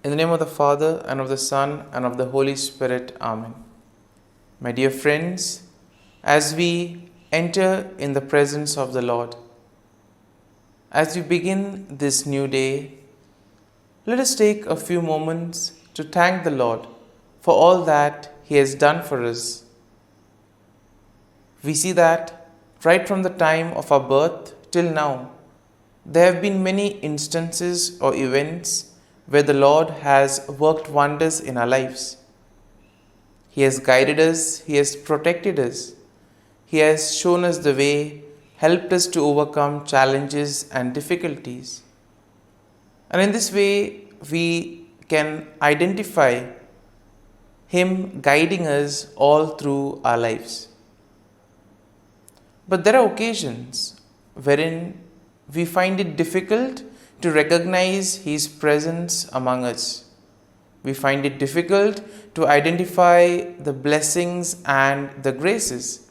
In the name of the Father, and of the Son, and of the Holy Spirit. Amen. My dear friends, as we enter in the presence of the Lord, as we begin this new day, let us take a few moments to thank the Lord for all that He has done for us. We see that right from the time of our birth till now, there have been many instances or events where the Lord has worked wonders in our lives. He has guided us, He has protected us, He has shown us the way, helped us to overcome challenges and difficulties. And in this way, we can identify Him guiding us all through our lives. But there are occasions wherein we find it difficult to recognize His presence among us. We find it difficult to identify the blessings and the graces.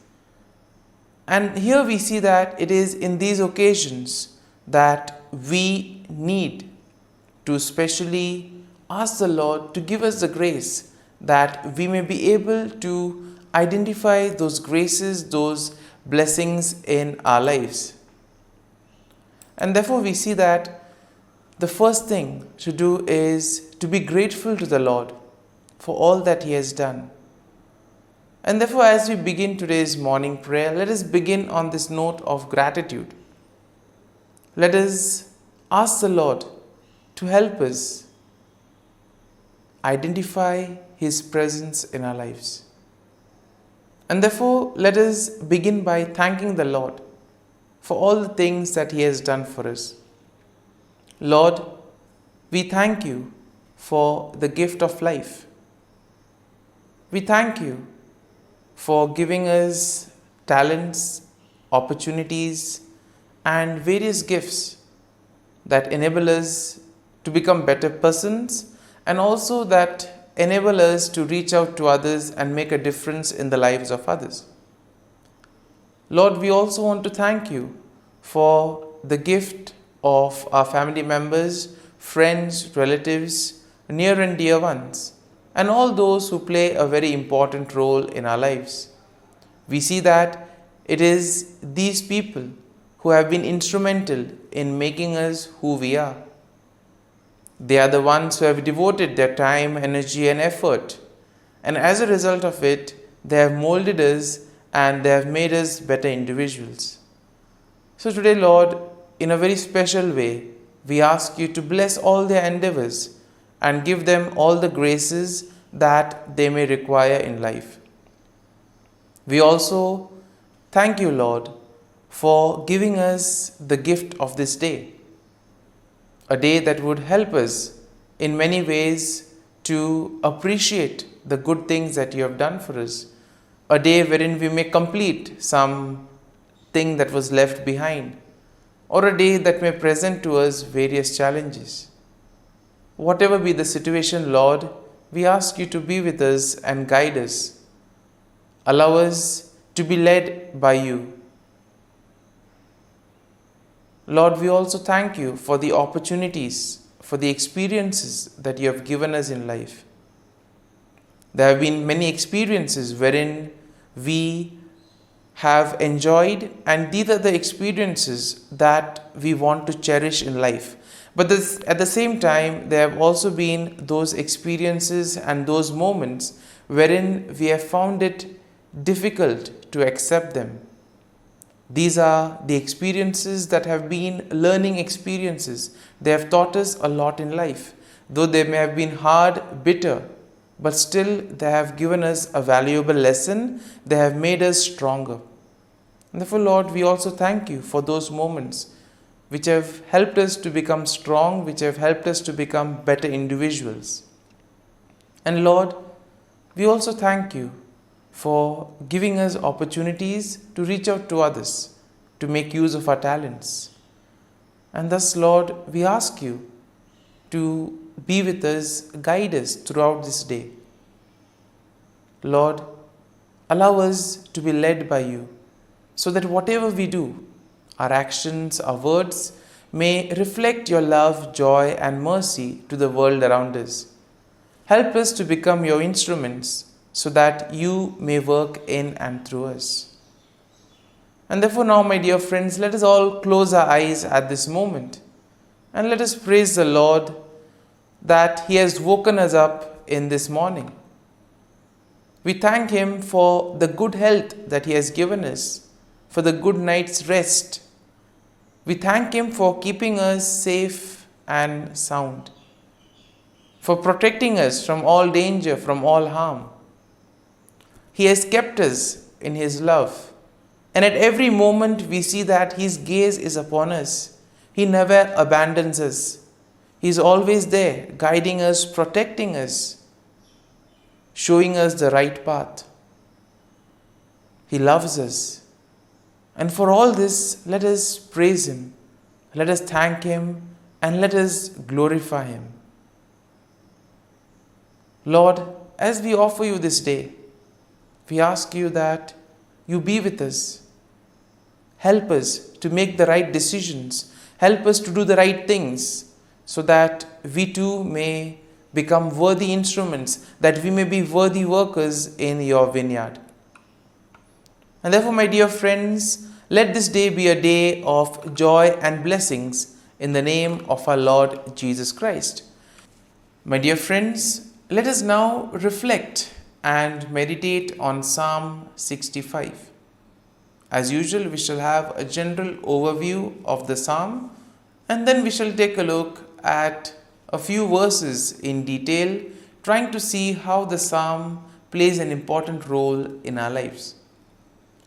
And here we see that it is in these occasions that we need to specially ask the Lord to give us the grace that we may be able to identify those graces, those blessings in our lives. And therefore we see that the first thing to do is to be grateful to the Lord for all that He has done. And therefore, as we begin today's morning prayer, let us begin on this note of gratitude. Let us ask the Lord to help us identify His presence in our lives. And therefore, let us begin by thanking the Lord for all the things that He has done for us. Lord, we thank You for the gift of life. We thank You for giving us talents, opportunities, and various gifts that enable us to become better persons and also that enable us to reach out to others and make a difference in the lives of others. Lord, we also want to thank You for the gift of our family members, friends, relatives, near and dear ones, and all those who play a very important role in our lives. We see that it is these people who have been instrumental in making us who we are. They are the ones who have devoted their time, energy, and effort, and as a result of it, they have molded us and they have made us better individuals. So today, Lord, in a very special way, we ask You to bless all their endeavors and give them all the graces that they may require in life. We also thank You, Lord, for giving us the gift of this day, a day that would help us in many ways to appreciate the good things that You have done for us, a day wherein we may complete some thing that was left behind, or a day that may present to us various challenges. Whatever be the situation, Lord, we ask You to be with us and guide us. Allow us to be led by You. Lord, we also thank You for the opportunities, for the experiences that You have given us in life. There have been many experiences wherein we have enjoyed, and these are the experiences that we want to cherish in life. But at the same time, there have also been those experiences and those moments wherein we have found it difficult to accept them. These are the experiences that have been learning experiences. They have taught us a lot in life. Though they may have been hard, bitter, but still they have given us a valuable lesson. They have made us stronger. And therefore, Lord, we also thank You for those moments which have helped us to become strong, which have helped us to become better individuals. And Lord, we also thank You for giving us opportunities to reach out to others, to make use of our talents. And thus, Lord, we ask You to be with us, guide us throughout this day. Lord, allow us to be led by You, so that whatever we do, our actions, our words, may reflect your love, joy, and mercy to the world around us. Help us to become your instruments so that you may work in and through us. And therefore, now, my dear friends, let us all close our eyes at this moment and let us praise the Lord that He has woken us up in this morning. We thank Him for the good health that He has given us, for the good night's rest. We thank Him for keeping us safe and sound, for protecting us from all danger, from all harm. He has kept us in His love, and at every moment we see that His gaze is upon us. He never abandons us. He is always there, guiding us, protecting us, showing us the right path. He loves us. And for all this, let us praise Him, let us thank Him, and let us glorify Him. Lord, as we offer You this day, we ask You that You be with us. Help us to make the right decisions. Help us to do the right things so that we too may become worthy instruments, that we may be worthy workers in Your vineyard. And therefore, my dear friends, let this day be a day of joy and blessings in the name of our Lord Jesus Christ. My dear friends, let us now reflect and meditate on Psalm 65. As usual, we shall have a general overview of the psalm, and then we shall take a look at a few verses in detail, trying to see how the psalm plays an important role in our lives.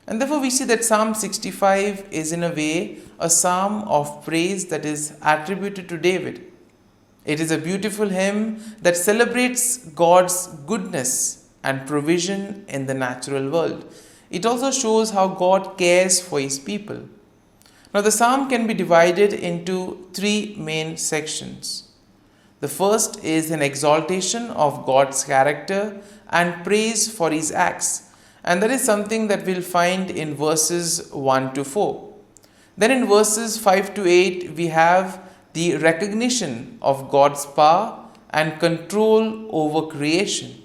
And therefore we see that Psalm 65 is in a way a psalm of praise that is attributed to David. It is a beautiful hymn that celebrates God's goodness and provision in the natural world. It also shows how God cares for His people. Now the psalm can be divided into three main sections. The first is an exaltation of God's character and praise for His acts, and that is something that we'll find in verses 1 to 4. Then in verses 5 to 8 we have the recognition of God's power and control over creation.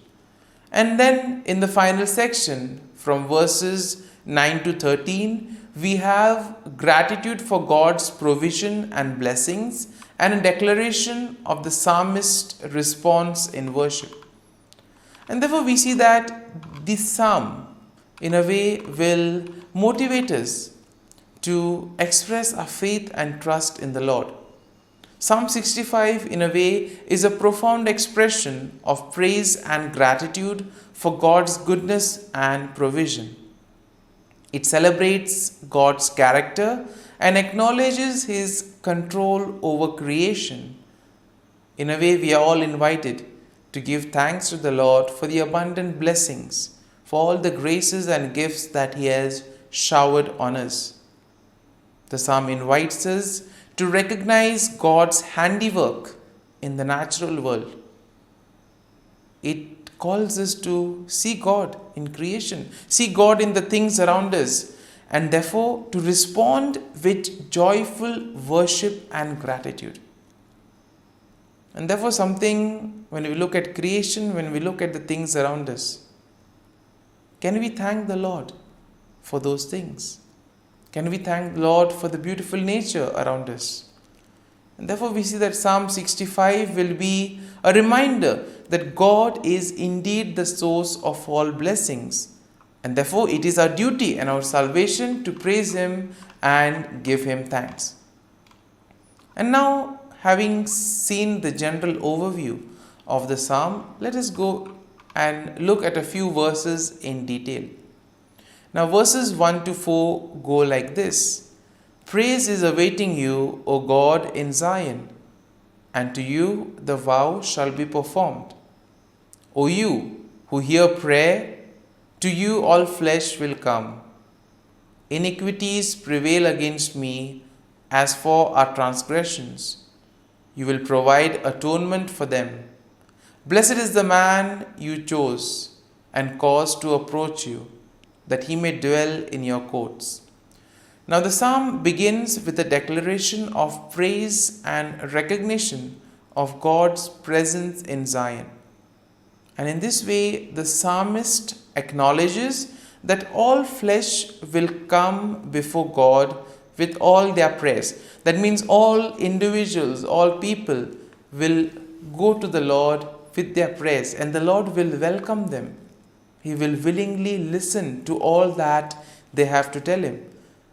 And then in the final section from verses 9 to 13 we have gratitude for God's provision and blessings, and a declaration of the psalmist's response in worship. And therefore we see that this psalm in a way will motivate us to express our faith and trust in the Lord. Psalm 65 in a way is a profound expression of praise and gratitude for God's goodness and provision. It celebrates God's character and acknowledges His control over creation. In a way, we are all invited to give thanks to the Lord for the abundant blessings, for all the graces and gifts that He has showered on us. The psalm invites us to recognize God's handiwork in the natural world. It calls us to see God in creation, see God in the things around us, and therefore to respond with joyful worship and gratitude. And therefore something, when we look at creation, when we look at the things around us, can we thank the Lord for those things? Can we thank the Lord for the beautiful nature around us? And therefore we see that Psalm 65 will be a reminder that God is indeed the source of all blessings. And therefore it is our duty and our salvation to praise Him and give Him thanks. And now, having seen the general overview of the psalm, let us go and look at a few verses in detail. Now verses 1 to 4 go like this. Praise is awaiting you, O God, in Zion, and to you the vow shall be performed. O you who hear prayer, to you all flesh will come. Iniquities prevail against me as for our transgressions. You will provide atonement for them. Blessed is the man you chose and caused to approach you, that he may dwell in your courts. Now, the psalm begins with a declaration of praise and recognition of God's presence in Zion. And in this way, the psalmist acknowledges that all flesh will come before God with all their praise. That means all individuals, all people will go to the Lord with their praise, and the Lord will welcome them. He will willingly listen to all that they have to tell Him.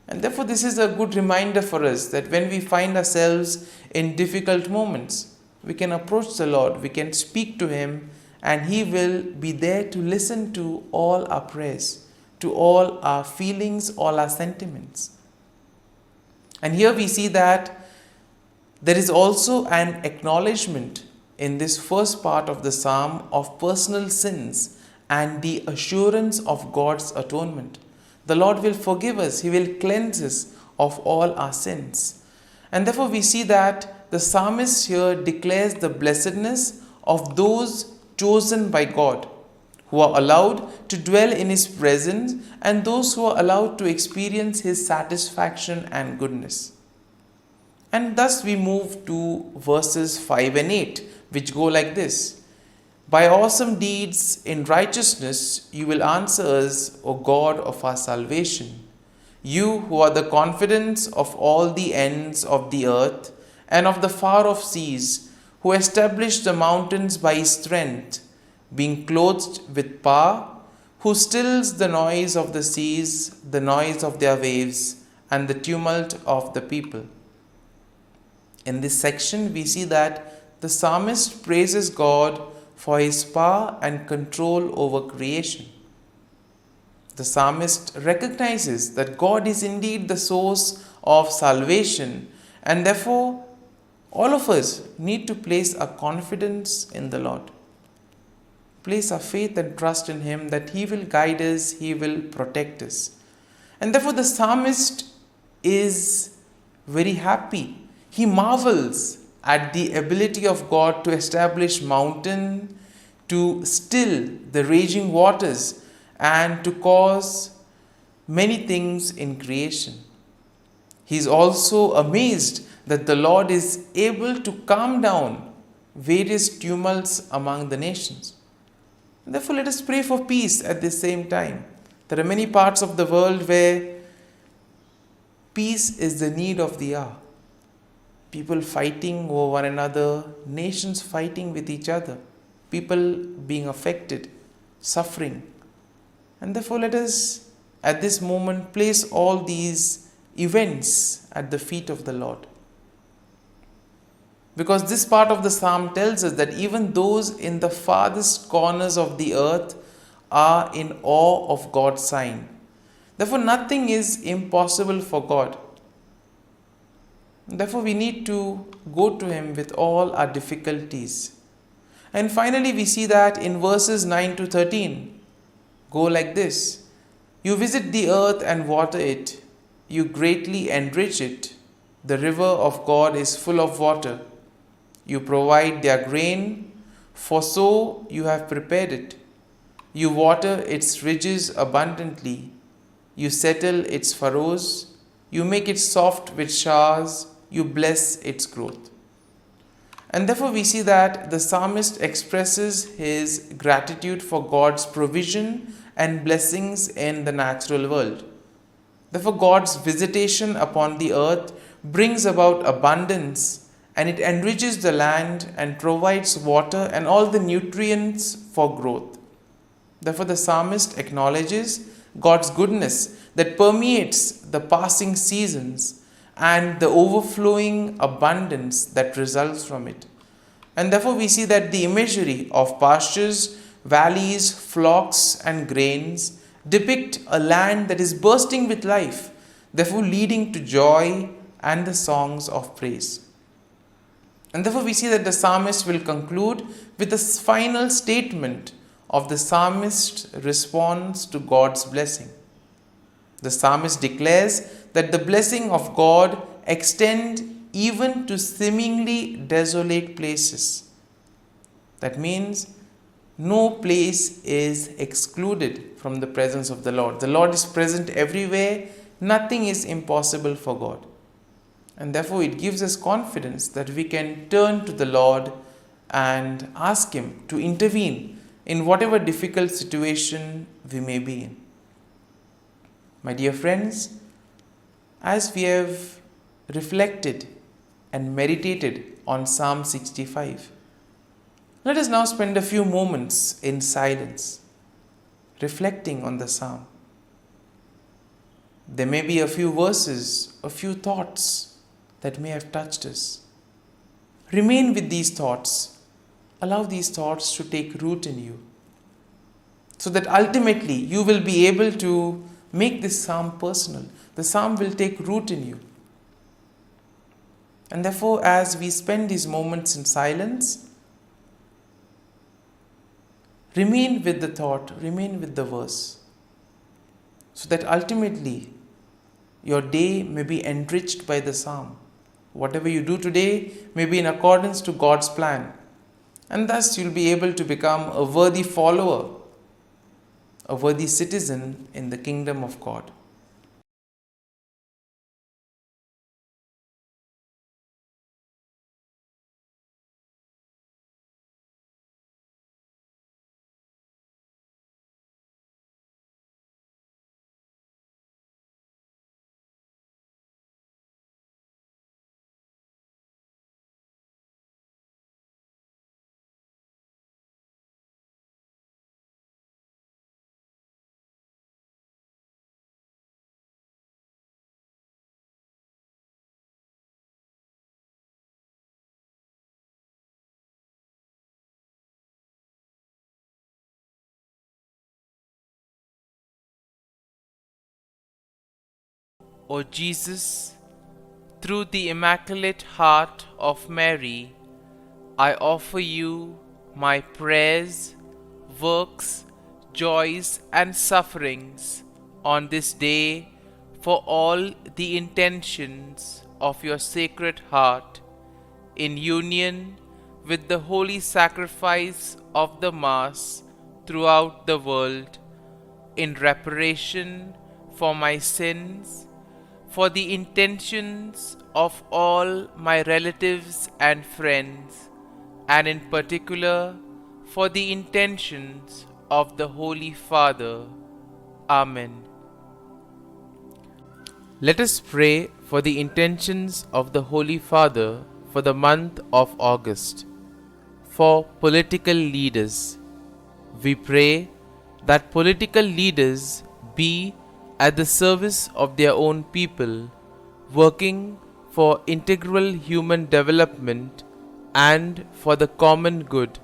And therefore, this is a good reminder for us that when we find ourselves in difficult moments, we can approach the Lord, we can speak to Him, and He will be there to listen to all our prayers, to all our feelings, all our sentiments. And here we see that there is also an acknowledgement in this first part of the psalm of personal sins and the assurance of God's atonement. The Lord will forgive us, He will cleanse us of all our sins. And therefore we see that the psalmist here declares the blessedness of those chosen by God, who are allowed to dwell in His presence, and those who are allowed to experience His satisfaction and goodness. And thus we move to verses 5 and 8, which go like this. By awesome deeds in righteousness you will answer us, O God of our salvation. You who are the confidence of all the ends of the earth and of the far off seas, who established the mountains by His strength, being clothed with power, who stills the noise of the seas, the noise of their waves, and the tumult of the people. In this section, we see that the psalmist praises God for His power and control over creation. The psalmist recognizes that God is indeed the source of salvation, and therefore all of us need to place our confidence in the Lord. Place our faith and trust in Him that He will guide us, He will protect us. And therefore the psalmist is very happy. He marvels at the ability of God to establish mountain, to still the raging waters, and to cause many things in creation. He is also amazed that the Lord is able to calm down various tumults among the nations. Therefore, let us pray for peace at the same time. There are many parts of the world where peace is the need of the hour. People fighting over one another, nations fighting with each other, people being affected, suffering. And therefore, let us at this moment place all these events at the feet of the Lord. Because this part of the psalm tells us that even those in the farthest corners of the earth are in awe of God's sign. Therefore, nothing is impossible for God. Therefore, we need to go to Him with all our difficulties. And finally, we see that in verses 9 to 13, go like this. You visit the earth and water it. You greatly enrich it. The river of God is full of water. You provide their grain, for so you have prepared it. You water its ridges abundantly. You settle its furrows. You make it soft with showers. You bless its growth. And therefore we see that the psalmist expresses his gratitude for God's provision and blessings in the natural world. Therefore God's visitation upon the earth brings about abundance, and it enriches the land and provides water and all the nutrients for growth. Therefore the psalmist acknowledges God's goodness that permeates the passing seasons and the overflowing abundance that results from it. And therefore we see that the imagery of pastures, valleys, flocks and grains depict a land that is bursting with life, therefore leading to joy and the songs of praise. And therefore we see that the psalmist will conclude with a final statement of the psalmist's response to God's blessing. The psalmist declares that the blessing of God extends even to seemingly desolate places. That means no place is excluded from the presence of the Lord. The Lord is present everywhere, Nothing is impossible for God. And therefore, it gives us confidence that we can turn to the Lord and ask Him to intervene in whatever difficult situation we may be in. My dear friends, as we have reflected and meditated on Psalm 65, let us now spend a few moments in silence, reflecting on the psalm. There may be a few verses, a few thoughts that may have touched us. Remain with these thoughts. Allow these thoughts to take root in you, so that ultimately you will be able to make this psalm personal. The psalm will take root in you. And therefore, as we spend these moments in silence, remain with the thought, remain with the verse, so that ultimately your day may be enriched by the psalm. Whatever you do today may be in accordance to God's plan, and thus you'll be able to become a worthy follower, a worthy citizen in the kingdom of God. O Jesus, through the Immaculate Heart of Mary, I offer you my prayers, works, joys, and sufferings on this day for all the intentions of your Sacred Heart, in union with the holy sacrifice of the Mass throughout the world, in reparation for my sins, for the intentions of all my relatives and friends, and in particular for the intentions of the Holy Father. Amen. Let us pray for the intentions of the Holy Father for the month of August. For political leaders, we pray that political leaders be at the service of their own people, working for integral human development and for the common good,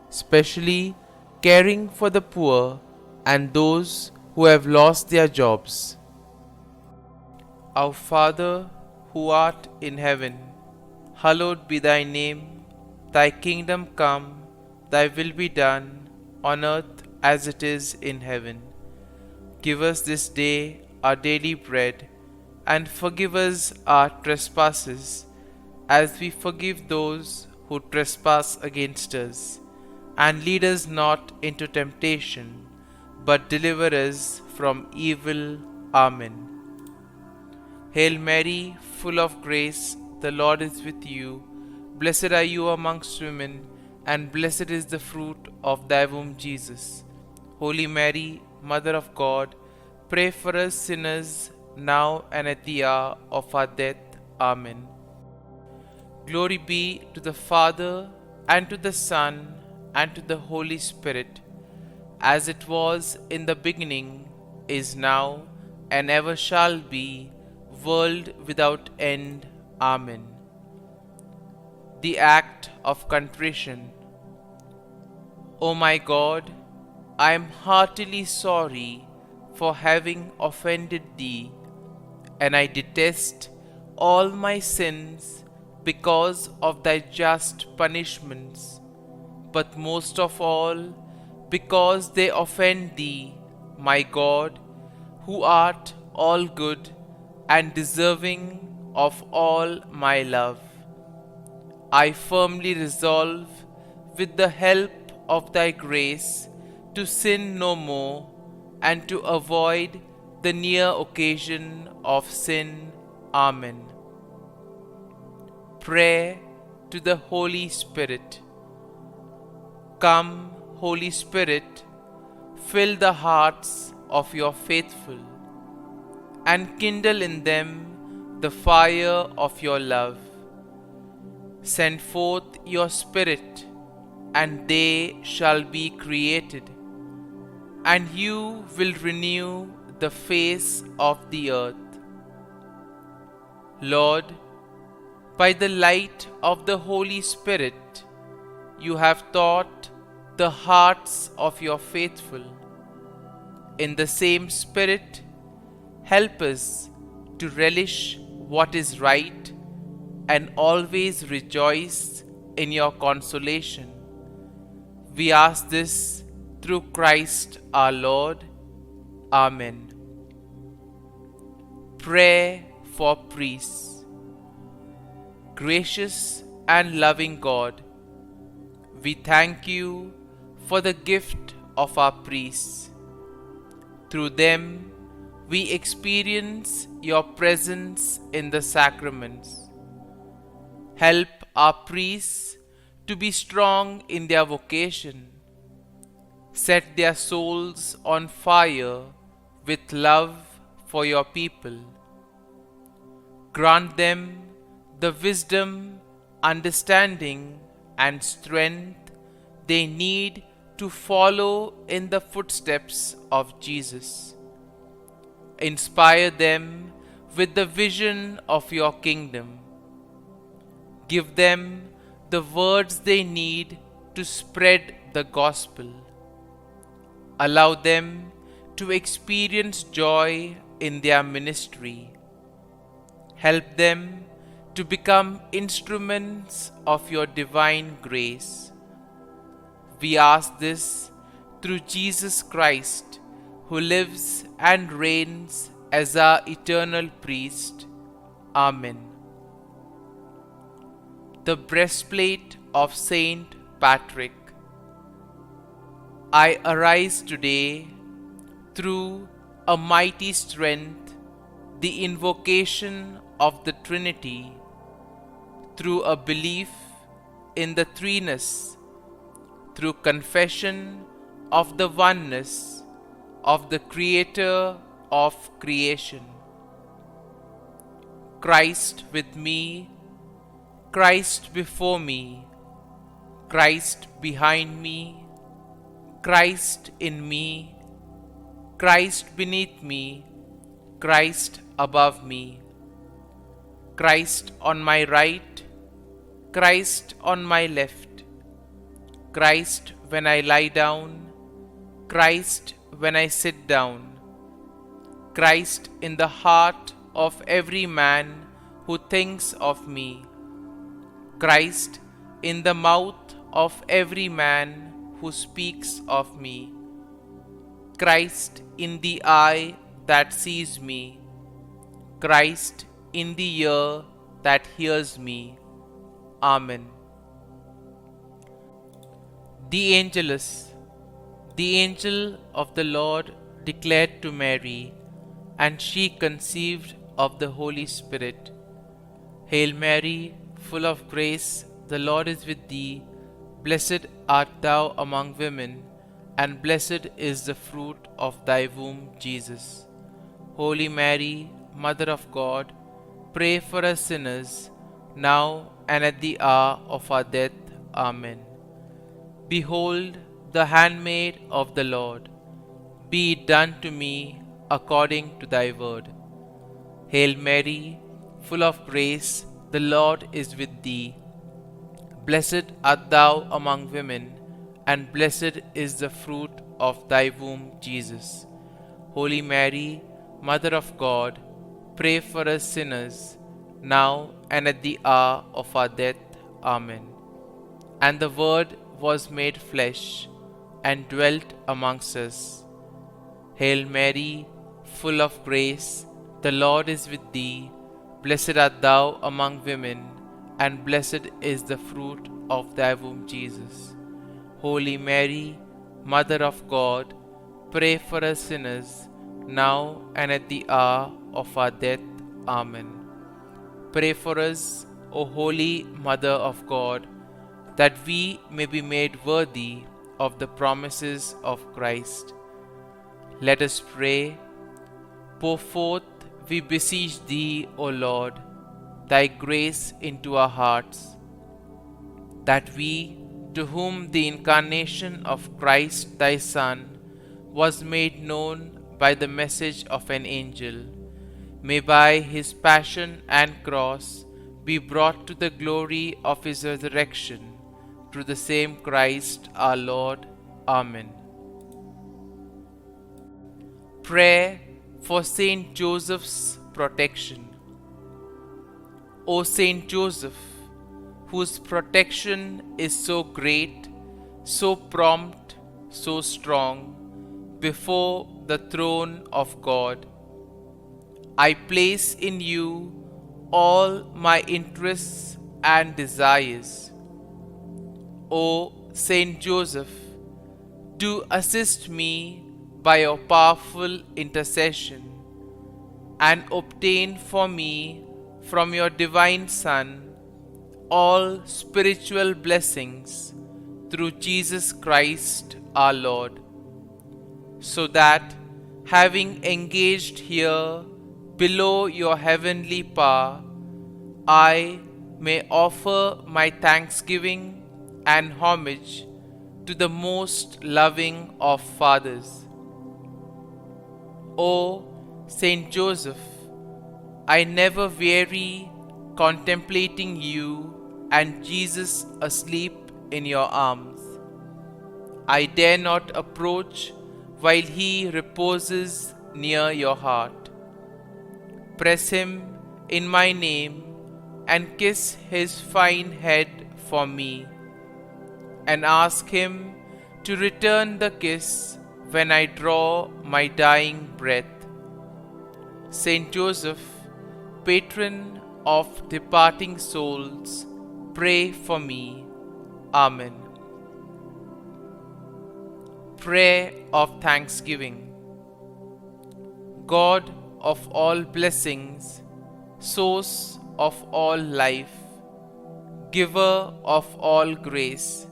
especially caring for the poor and those who have lost their jobs. Our Father, who art in heaven, hallowed be thy name. Thy kingdom come, thy will be done, on earth as it is in heaven. Give us this day our daily bread, and forgive us our trespasses, as we forgive those who trespass against us. And lead us not into temptation, but deliver us from evil. Amen. Hail Mary, full of grace, the Lord is with you. Blessed are you amongst women, and blessed is the fruit of thy womb, Jesus. Holy Mary, Mother of God, pray for us sinners, now and at the hour of our death. Amen. Glory be to the Father, and to the Son, and to the Holy Spirit, as it was in the beginning, is now, and ever shall be, world without end. Amen. The act of contrition. O my God, I am heartily sorry for having offended Thee, and I detest all my sins because of Thy just punishments, but most of all because they offend Thee, my God, who art all good and deserving of all my love. I firmly resolve, with the help of Thy grace, to sin no more, and to avoid the near occasion of sin. Amen. Prayer to the Holy Spirit. Come, Holy Spirit, fill the hearts of your faithful, and kindle in them the fire of your love. Send forth your Spirit, and they shall be created, and you will renew the face of the earth. Lord, by the light of the Holy Spirit, you have taught the hearts of your faithful. In the same Spirit, help us to relish what is right and always rejoice in your consolation. We ask this through Christ our Lord. Amen. Prayer for priests. Gracious and loving God, we thank you for the gift of our priests. Through them, we experience your presence in the sacraments. Help our priests to be strong in their vocation. Set their souls on fire with love for your people. Grant them the wisdom, understanding, and strength they need to follow in the footsteps of Jesus. Inspire them with the vision of your kingdom. Give them the words they need to spread the gospel. Allow them to experience joy in their ministry. Help them to become instruments of your divine grace. We ask this through Jesus Christ, who lives and reigns as our eternal priest. Amen. The breastplate of Saint Patrick. I arise today through a mighty strength, the invocation of the Trinity, through a belief in the threeness, through confession of the oneness of the Creator of creation. Christ with me, Christ before me, Christ behind me, Christ in me, Christ beneath me, Christ above me, Christ on my right, Christ on my left, Christ when I lie down, Christ when I sit down, Christ in the heart of every man who thinks of me, Christ in the mouth of every man who speaks of me, Christ in the eye that sees me, Christ in the ear that hears me. Amen. The Angelus. The angel of the Lord declared to Mary, and she conceived of the Holy Spirit. Hail Mary, full of grace, the Lord is with thee. Blessed art thou among women, and blessed is the fruit of thy womb, Jesus. Holy Mary, Mother of God, pray for us sinners, now and at the hour of our death. Amen. Behold, the handmaid of the Lord. Be it done to me according to thy word. Hail Mary, full of grace, the Lord is with thee. Blessed art thou among women, and blessed is the fruit of thy womb, Jesus. Holy Mary, Mother of God, pray for us sinners, now and at the hour of our death. Amen. And the Word was made flesh, and dwelt amongst us. Hail Mary, full of grace, the Lord is with thee. Blessed art thou among women, and blessed is the fruit of thy womb, Jesus. Holy Mary, Mother of God, pray for us sinners, now and at the hour of our death. Amen. Pray for us, O Holy Mother of God, that we may be made worthy of the promises of Christ. Let us pray. Pour forth, we beseech Thee, O Lord, Thy grace into our hearts, that we, to whom the incarnation of Christ Thy Son was made known by the message of an angel, may by His passion and cross be brought to the glory of His resurrection, through the same Christ our Lord. Amen. Prayer for Saint Joseph's protection. O Saint Joseph, whose protection is so great, so prompt, so strong, before the throne of God, I place in you all my interests and desires. O Saint Joseph, do assist me by your powerful intercession, and obtain for me from your divine Son all spiritual blessings through Jesus Christ our Lord, so that, having engaged here below your heavenly power, I may offer my thanksgiving and homage to the most loving of fathers. O Saint Joseph, I never weary contemplating you and Jesus asleep in your arms. I dare not approach while He reposes near your heart. Press Him in my name and kiss His fine head for me, and ask Him to return the kiss when I draw my dying breath. Saint Joseph, patron of departing souls, pray for me. Amen. Prayer of Thanksgiving. God of all blessings, source of all life, giver of all grace,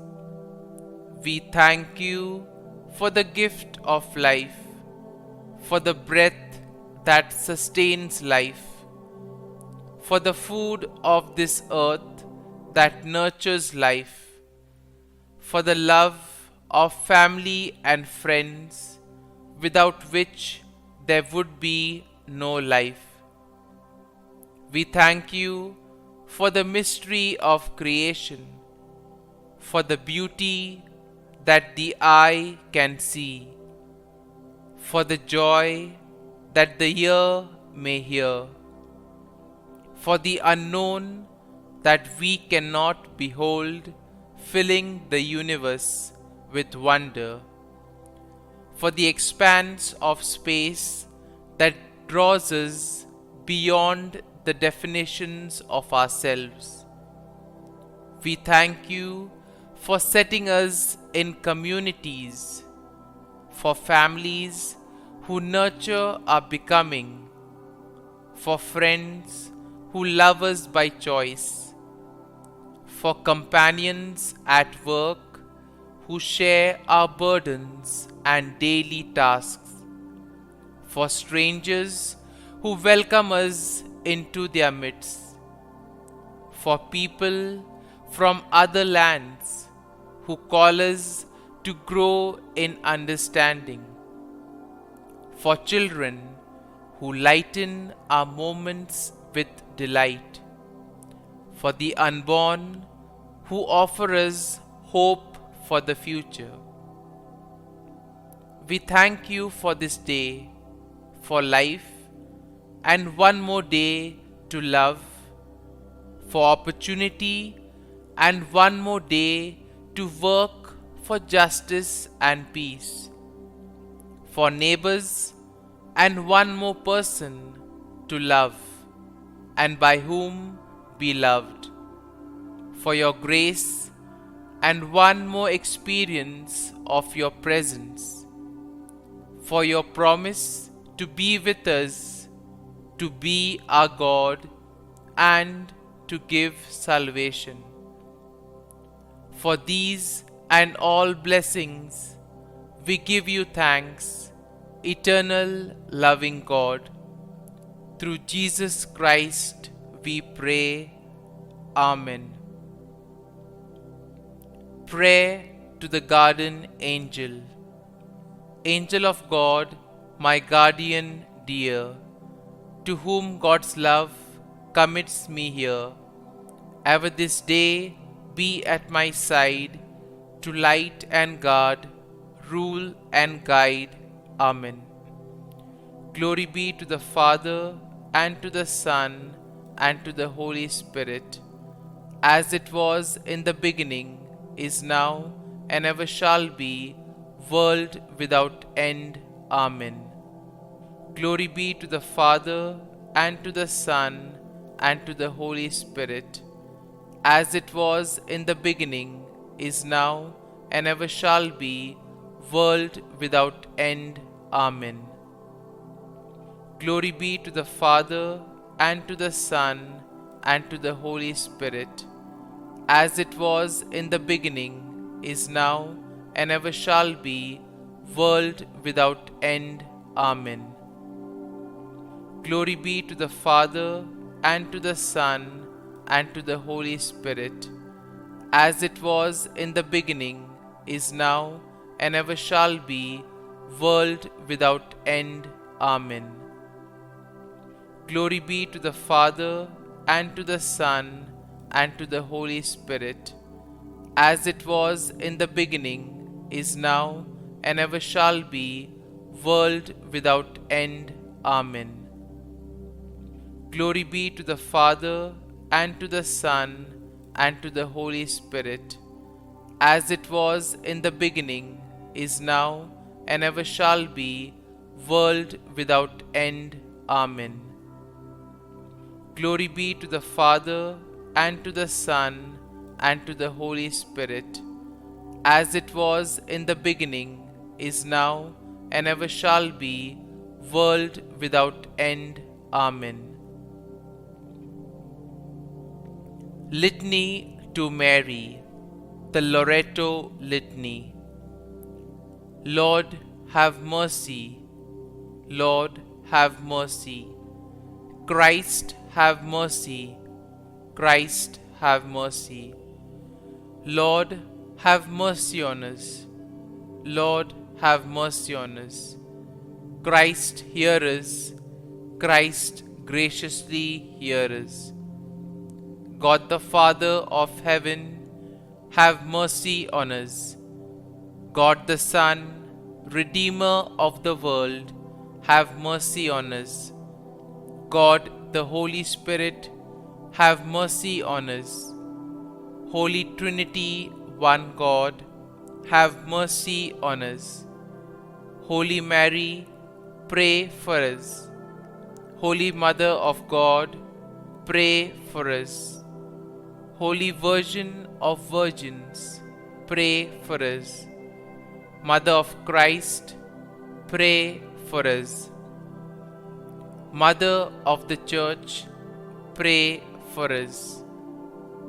we thank you for the gift of life, for the breath that sustains life, for the food of this earth that nurtures life, for the love of family and friends, without which there would be no life. We thank you for the mystery of creation, for the beauty that the eye can see, for the joy that the ear may hear, for the unknown that we cannot behold, filling the universe with wonder, for the expanse of space that draws us beyond the definitions of ourselves. We thank you for setting us in communities, for families who nurture our becoming, for friends who love us by choice, for companions at work who share our burdens and daily tasks, for strangers who welcome us into their midst, for people from other lands who call us to grow in understanding, for children who lighten our moments with delight, for the unborn who offer us hope for the future. We thank you for this day, for life, and one more day to love, for opportunity, and one more day to work for justice and peace, for neighbors, and one more person to love, and by whom be loved, for your grace, and one more experience of your presence, for your promise to be with us, to be our God, and to give salvation. For these and all blessings, we give you thanks, eternal loving God. Through Jesus Christ we pray. Amen. Prayer to the Garden Angel. Angel of God, my guardian dear, to whom God's love commits me here, ever this day be at my side, to light and guard, rule and guide. Amen. Glory be to the Father, and to the Son, and to the Holy Spirit, as it was in the beginning, is now, and ever shall be, world without end. Amen. Glory be to the Father, and to the Son, and to the Holy Spirit, as it was in the beginning, is now, and ever shall be, world without end. Amen. Glory be to the Father, and to the Son, and to the Holy Spirit, as it was in the beginning, is now, and ever shall be, world without end. Amen. Glory be to the Father, and to the Son, and to the Holy Spirit, as it was in the beginning, is now, and ever shall be, world without end. Amen. Glory be to the Father, and to the Son, and to the Holy Spirit, as it was in the beginning, is now, and ever shall be, world without end. Amen. Glory be to the Father, and to the Son, and to the Holy Spirit, as it was in the beginning, is now, and ever shall be, world without end. Amen. Glory be to the Father, and to the Son, and to the Holy Spirit, as it was in the beginning, is now, and ever shall be, world without end. Amen. Litany to Mary, the Loreto Litany. Lord, have mercy. Lord, have mercy. Christ, have mercy. Christ, have mercy. Lord, have mercy on us. Lord, have mercy on us. Christ, hear us. Christ, graciously hear us. God the Father of heaven, have mercy on us. God the Son, Redeemer of the world, have mercy on us. God the Holy Spirit, have mercy on us. Holy Trinity, one God, have mercy on us. Holy Mary, pray for us. Holy Mother of God, pray for us. Holy Virgin of Virgins, pray for us. Mother of Christ, pray for us. Mother of the Church, pray for us.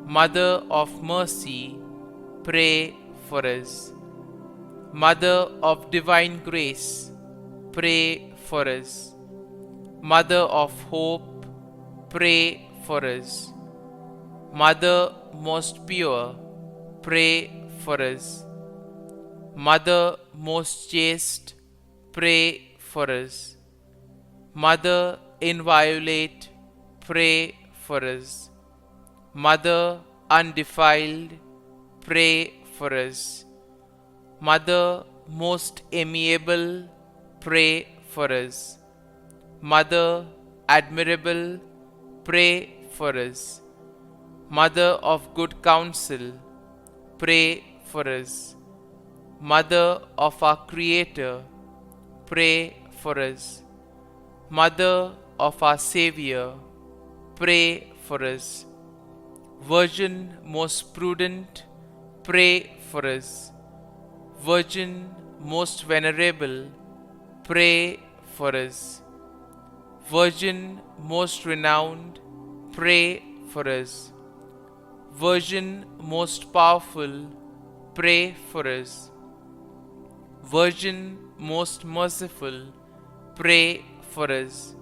Mother of Mercy, pray for us. Mother of Divine Grace, pray for us. Mother of Hope, pray for us. Mother most pure, pray for us. Mother most chaste, pray for us. Mother inviolate, pray for us. Mother undefiled, pray for us. Mother most amiable, pray for us. Mother admirable, pray for us. Mother of good counsel, pray for us. Mother of our Creator, pray for us. Mother of our Savior, pray for us. Virgin most prudent, pray for us. Virgin most venerable, pray for us. Virgin most renowned, pray for us. Virgin most powerful, pray for us. Virgin most merciful, pray for us.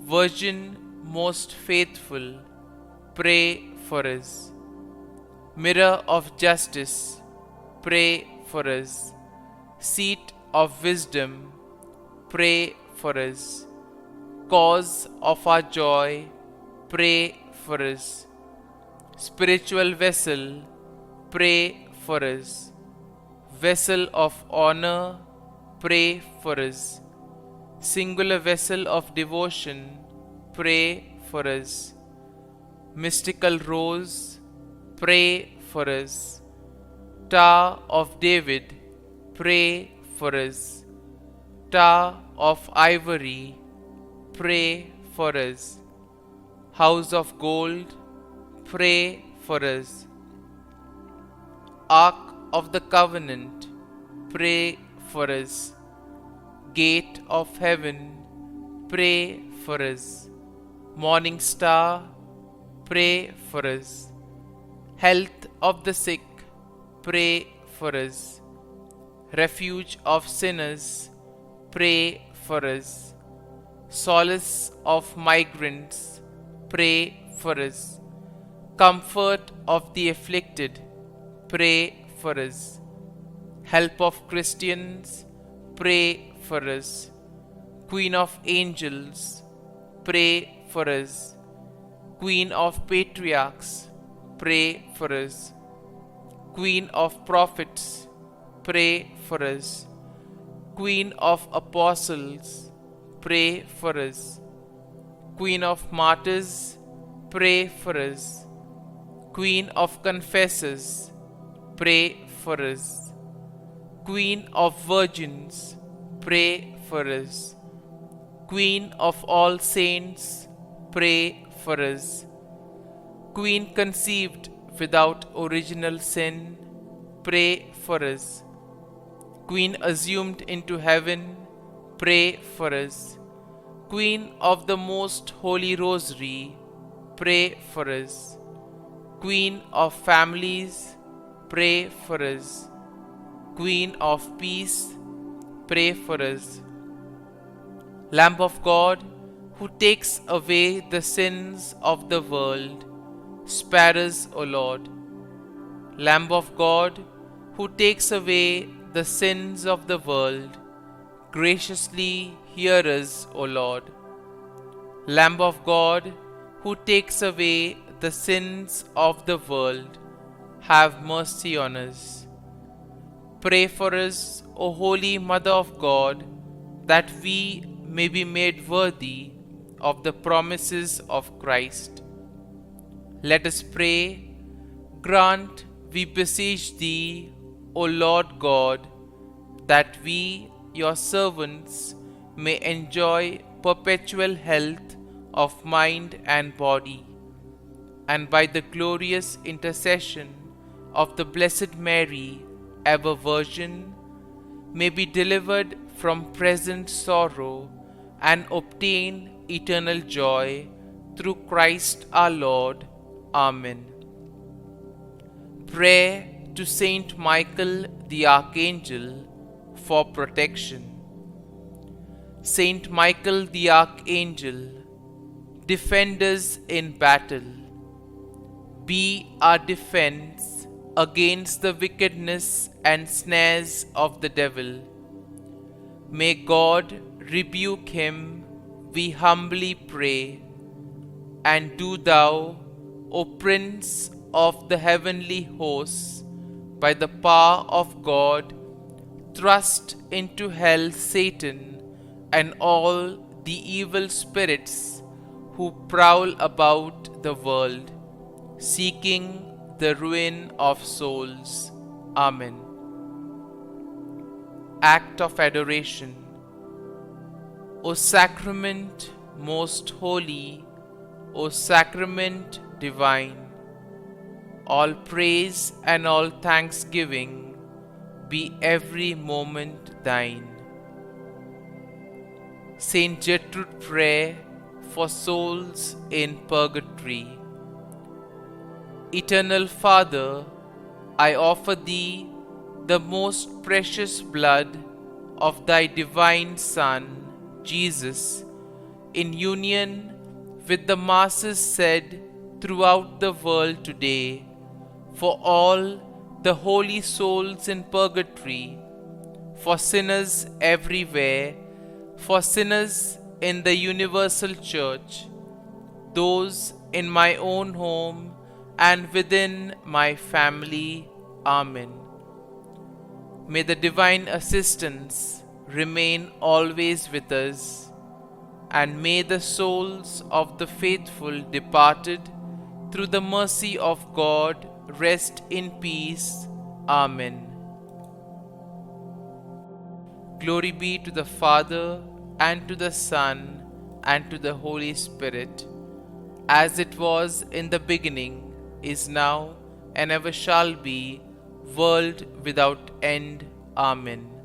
Virgin most faithful, pray for us. Mirror of justice, pray for us. Seat of wisdom, pray for us. Cause of our joy, pray for us. Spiritual vessel, pray for us. Vessel of honor, pray for us. Singular vessel of devotion, pray for us. Mystical rose, pray for us. Tower of David, pray for us. Tower of ivory, pray for us. House of gold, pray for us. Ark of the covenant, pray for us. Gate of heaven, pray for us. Morning star, pray for us. Health of the sick, pray for us. Refuge of sinners, pray for us. Solace of migrants, pray for us. Comfort of the afflicted, pray for us. Help of Christians, pray for us. Queen of angels, pray for us. Queen of patriarchs, pray for us. Queen of prophets, pray for us. Queen of apostles, pray for us. Queen of martyrs, pray for us. Queen of confessors, pray for us. Queen of virgins, pray for us. Queen of all saints, pray for us. Queen conceived without original sin, pray for us. Queen assumed into heaven, pray for us. Queen of the most holy rosary, pray for us. Queen of families, pray for us. Queen of peace, pray for us. Lamb of God, who takes away the sins of the world, spare us, O Lord. Lamb of God, who takes away the sins of the world, graciously hear us, O Lord. Lamb of God, who takes away the sins of the world, have mercy on us. Pray for us, O Holy Mother of God, that we may be made worthy of the promises of Christ. Let us pray. Grant, we beseech Thee, O Lord God, that we, your servants, may enjoy perpetual health of mind and body, and by the glorious intercession of the Blessed Mary, ever Virgin, may be delivered from present sorrow and obtain eternal joy through Christ our Lord. Amen. Prayer to Saint Michael the Archangel for protection. Saint Michael the Archangel, defend us in battle. Be our defense against the wickedness and snares of the devil. May God rebuke him, we humbly pray. And do Thou, O Prince of the heavenly hosts, by the power of God, thrust into hell Satan and all the evil spirits who prowl about the world, seeking the ruin of souls. Amen. Act of Adoration. O Sacrament most holy, O Sacrament divine, all praise and all thanksgiving be every moment Thine. Saint Gertrude, pray for souls in purgatory. Eternal Father, I offer Thee the most precious blood of Thy divine Son, Jesus, in union with the masses said throughout the world today, for all the holy souls in purgatory, for sinners everywhere, for sinners in the universal church, those in my own home and within my family. Amen. May the divine assistance remain always with us, and may the souls of the faithful departed through the mercy of God rest in peace. Amen. Glory be to the Father, and to the Son, and to the Holy Spirit, as it was in the beginning, is now, and ever shall be, world without end. Amen.